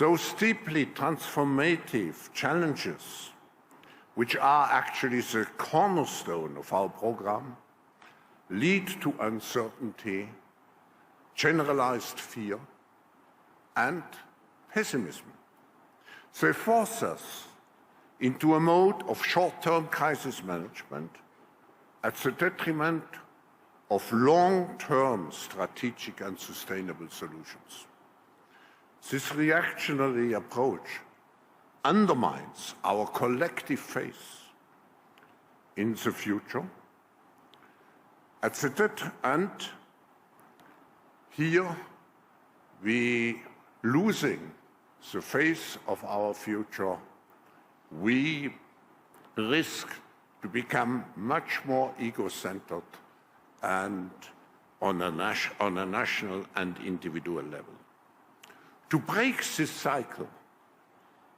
Those deeply transformative challenges, which are actually the cornerstone of our program, lead to uncertainty, generalized fear, and pessimism. They force us into a mode of short-term crisis management at the detriment of long-term strategic and sustainable solutions. This reactionary approach undermines our collective faith in the future. And here we losing the faith of our future, we risk to become much more ego-centered and on a national and individual level. To break this cycle,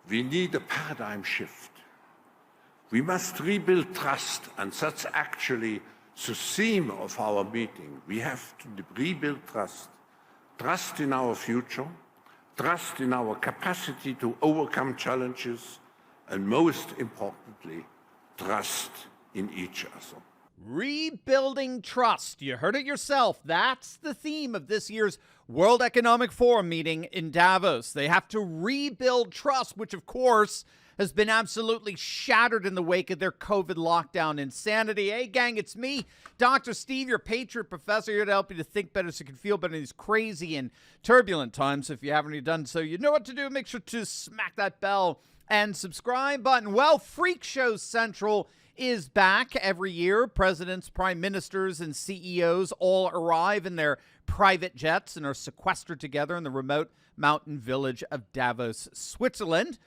we need a paradigm shift. We must rebuild trust, and that's actually the theme of our meeting. We have to rebuild trust. Trust in our future, trust in our capacity to overcome challenges, and most importantly, trust in each other. Rebuilding trust. You heard it yourself. That's the theme of this year's World Economic Forum meeting in Davos. They have to rebuild trust, which, of course, has been absolutely shattered in the wake of their COVID lockdown insanity. Hey, gang, it's me, Dr. Steve, your Patriot Professor, here to help you to think better so you can feel better in these crazy and turbulent times. If you haven't already done so, you know what to do. Make sure to smack that bell and subscribe button. Well, Freak Show Central is back every year. Presidents, prime ministers, and CEOs all arrive in their private jets and are sequestered together in the remote mountain village of Davos, Switzerland,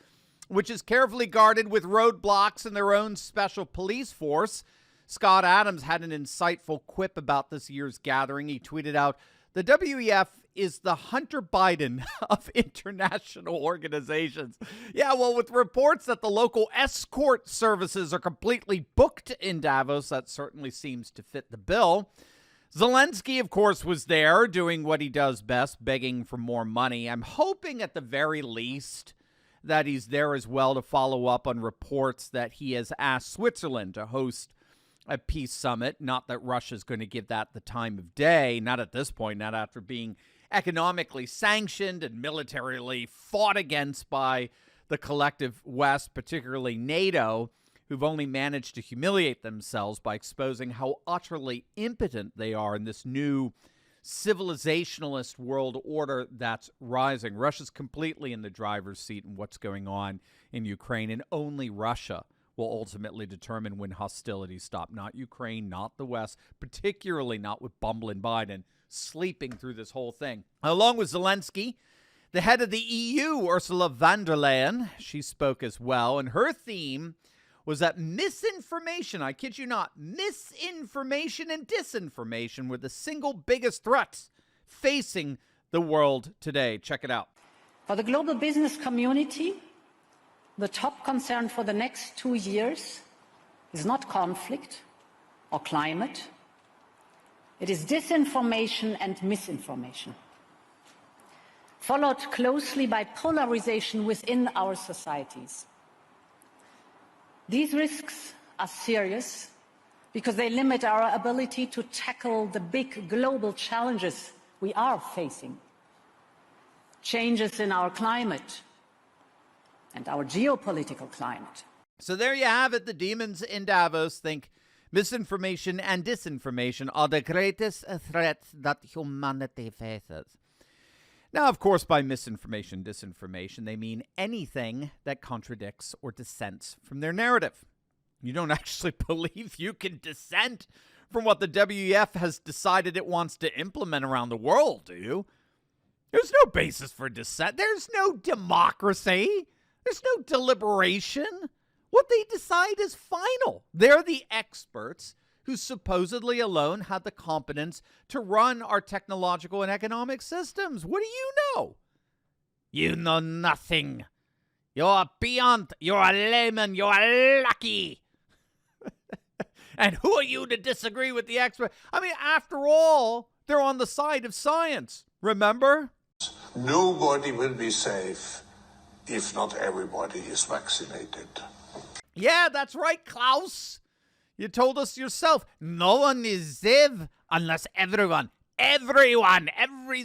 which is carefully guarded with roadblocks and their own special police force. Scott Adams had an insightful quip about this year's gathering. He tweeted out, "The WEF is the Hunter Biden of international organizations." Yeah, well, with reports that the local escort services are completely booked in Davos, that certainly seems to fit the bill. Zelensky, of course, was there doing what he does best, begging for more money. I'm hoping at the very least that he's there as well to follow up on reports that he has asked Switzerland to host a peace summit. Not that Russia's going to give that the time of day, not at this point, not after being economically sanctioned and militarily fought against by the collective West, particularly NATO, who've only managed to humiliate themselves by exposing how utterly impotent they are in this new civilizationalist world order that's rising. Russia's completely in the driver's seat in what's going on in Ukraine, and only Russia will ultimately determine when hostilities stop. Not Ukraine, not the West, particularly not with bumbling Biden sleeping through this whole thing. Along with Zelensky, the head of the EU, Ursula von der Leyen, she spoke as well, and her theme was that misinformation, I kid you not, misinformation and disinformation were the single biggest threats facing the world today. Check it out. For the global business community, the top concern for the next 2 years is not conflict or climate. It is disinformation and misinformation, followed closely by polarization within our societies. These risks are serious because they limit our ability to tackle the big global challenges we are facing. Changes in our climate and our geopolitical climate. So there you have it. The demons in Davos think misinformation and disinformation are the greatest threats that humanity faces. Now, of course, by misinformation, disinformation, they mean anything that contradicts or dissents from their narrative. You don't actually believe you can dissent from what the WEF has decided it wants to implement around the world, do you? There's no basis for dissent. There's no democracy. There's no deliberation. What they decide is final. They're the experts who supposedly alone had the competence to run our technological and economic systems. What do you know? You know nothing. You're beyond. You're a layman. You're lucky. And who are you to disagree with the expert? I mean, after all, they're on the side of science. Remember? Nobody will be safe if not everybody is vaccinated. Yeah, that's right, Klaus. You told us yourself, no one is safe unless every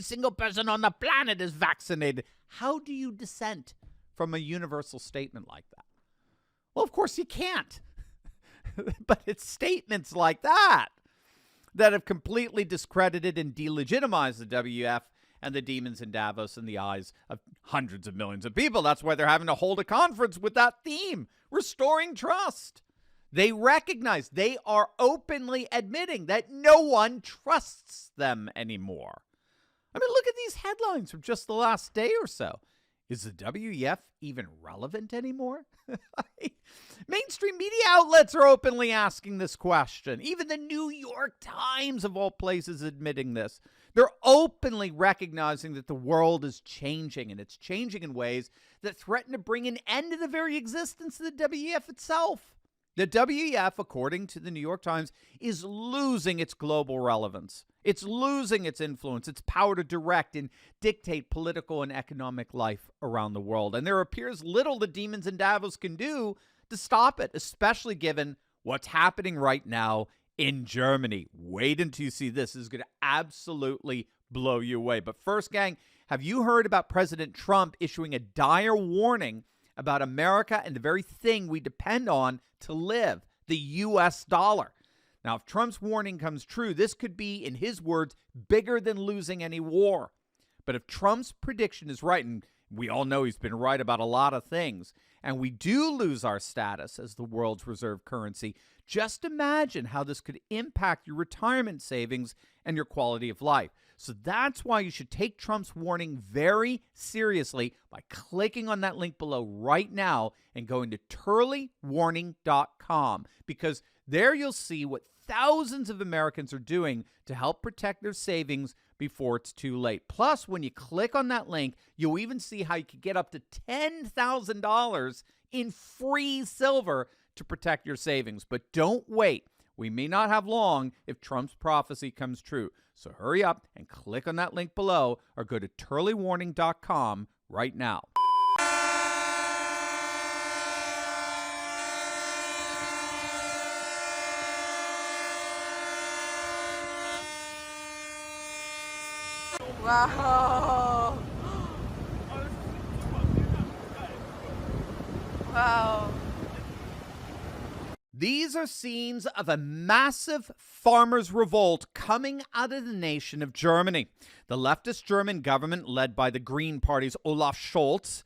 single person on the planet is vaccinated. How do you dissent from a universal statement like that? Well, of course you can't. But it's statements like that that have completely discredited and delegitimized the WEF and the demons in Davos in the eyes of hundreds of millions of people. That's why they're having to hold a conference with that theme, restoring trust. They recognize, they are openly admitting that no one trusts them anymore. I mean, look at these headlines from just the last day or so. Is the WEF even relevant anymore? Mainstream media outlets are openly asking this question. Even the New York Times, of all places, admitting this. They're openly recognizing that the world is changing, and it's changing in ways that threaten to bring an end to the very existence of the WEF itself. The WEF, according to the New York Times, is losing its global relevance. It's losing its influence, its power to direct and dictate political and economic life around the world. And there appears little the demons in Davos can do to stop it, especially given what's happening right now in Germany. Wait until you see this. This is going to absolutely blow you away. But first, gang, have you heard about President Trump issuing a dire warning about America and the very thing we depend on to live, the U.S. dollar? Now, if Trump's warning comes true, this could be, in his words, bigger than losing any war. But if Trump's prediction is right, and we all know he's been right about a lot of things, and we do lose our status as the world's reserve currency, just imagine how this could impact your retirement savings and your quality of life. So that's why you should take Trump's warning very seriously by clicking on that link below right now and going to turleywarning.com, because there you'll see what thousands of Americans are doing to help protect their savings before it's too late. Plus, when you click on that link, you'll even see how you can get up to $10,000 in free silver to protect your savings. But don't wait. We may not have long if Trump's prophecy comes true. So hurry up and click on that link below or go to turleywarning.com right now. Wow. Wow. These are scenes of a massive farmers' revolt coming out of the nation of Germany. The leftist German government, led by the Green Party's Olaf Scholz,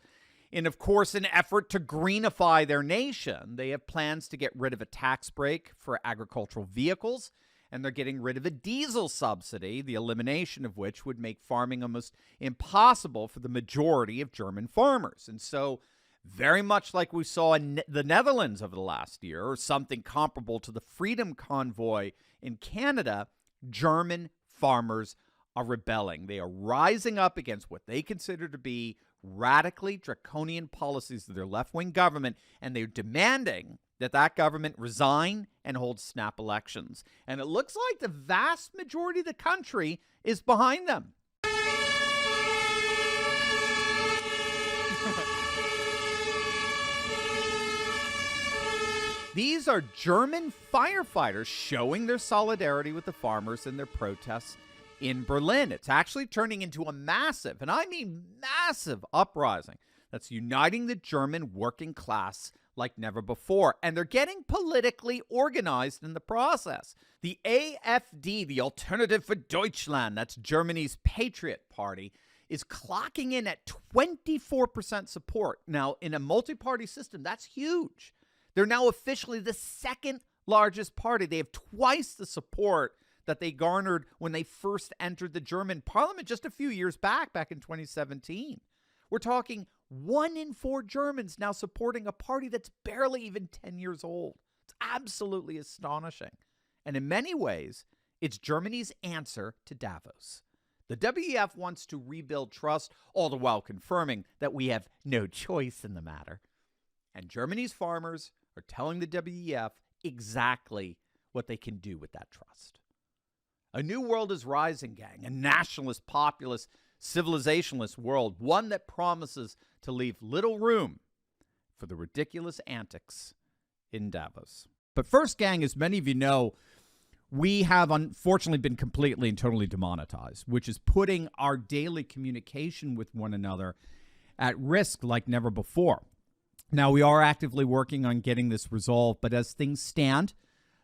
in, of course, an effort to greenify their nation, they have plans to get rid of a tax break for agricultural vehicles, and they're getting rid of a diesel subsidy, the elimination of which would make farming almost impossible for the majority of German farmers. And so, very much like we saw in the Netherlands over the last year, or something comparable to the Freedom Convoy in Canada, German farmers are rebelling. They are rising up against what they consider to be radically draconian policies of their left-wing government, and they're demanding that that government resign and hold snap elections. And it looks like the vast majority of the country is behind them. These are German firefighters showing their solidarity with the farmers in their protests in Berlin. It's actually turning into a massive, and I mean massive, uprising that's uniting the German working class like never before. And they're getting politically organized in the process. The AfD, the Alternative for Deutschland, that's Germany's Patriot Party, is clocking in at 24% support. Now, in a multi-party system, that's huge. They're now officially the second largest party. They have twice the support that they garnered when they first entered the German parliament just a few years back in 2017. We're talking 1 in 4 Germans now supporting a party that's barely even 10 years old. It's absolutely astonishing. And in many ways, it's Germany's answer to Davos. The WEF wants to rebuild trust, all the while confirming that we have no choice in the matter. And Germany's farmers are telling the WEF exactly what they can do with that trust. A new world is rising, gang. A nationalist, populist, civilizationless world, one that promises to leave little room for the ridiculous antics in Davos. But first, gang, as many of you know, we have unfortunately been completely and totally demonetized, which is putting our daily communication with one another at risk like never before. Now, we are actively working on getting this resolved, but as things stand,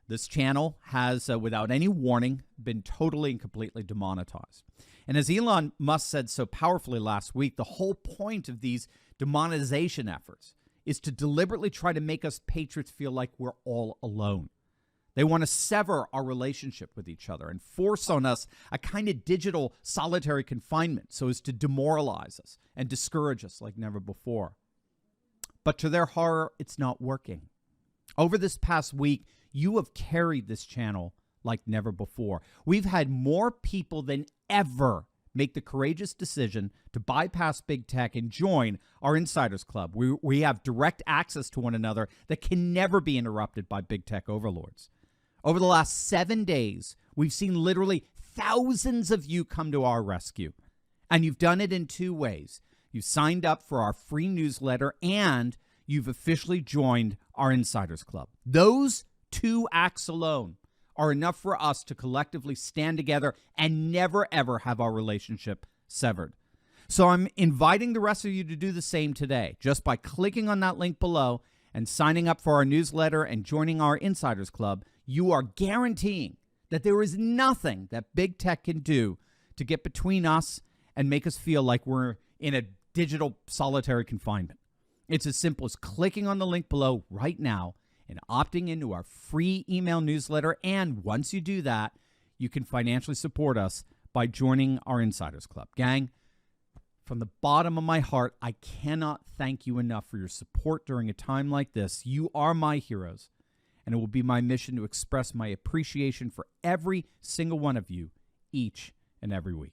this channel has, without any warning, been totally and completely demonetized. And as Elon Musk said so powerfully last week, the whole point of these demonetization efforts is to deliberately try to make us patriots feel like we're all alone. They want to sever our relationship with each other and force on us a kind of digital solitary confinement so as to demoralize us and discourage us like never before. But to their horror, it's not working. Over this past week, you have carried this channel like never before. We've had more people than ever make the courageous decision to bypass big tech and join our Insiders Club. We have direct access to one another that can never be interrupted by big tech overlords. Over the last 7 days, we've seen literally thousands of you come to our rescue. And you've done it in two ways. You've signed up for our free newsletter and you've officially joined our Insiders Club. Those two acts alone are enough for us to collectively stand together and never, ever have our relationship severed. So I'm inviting the rest of you to do the same today, just by clicking on that link below and signing up for our newsletter and joining our Insiders Club. You are guaranteeing that there is nothing that big tech can do to get between us and make us feel like we're in a digital solitary confinement. It's as simple as clicking on the link below right now and opting into our free email newsletter. And once you do that, you can financially support us by joining our Insiders Club. Gang, from the bottom of my heart, I cannot thank you enough for your support during a time like this. You are my heroes. And it will be my mission to express my appreciation for every single one of you each and every week.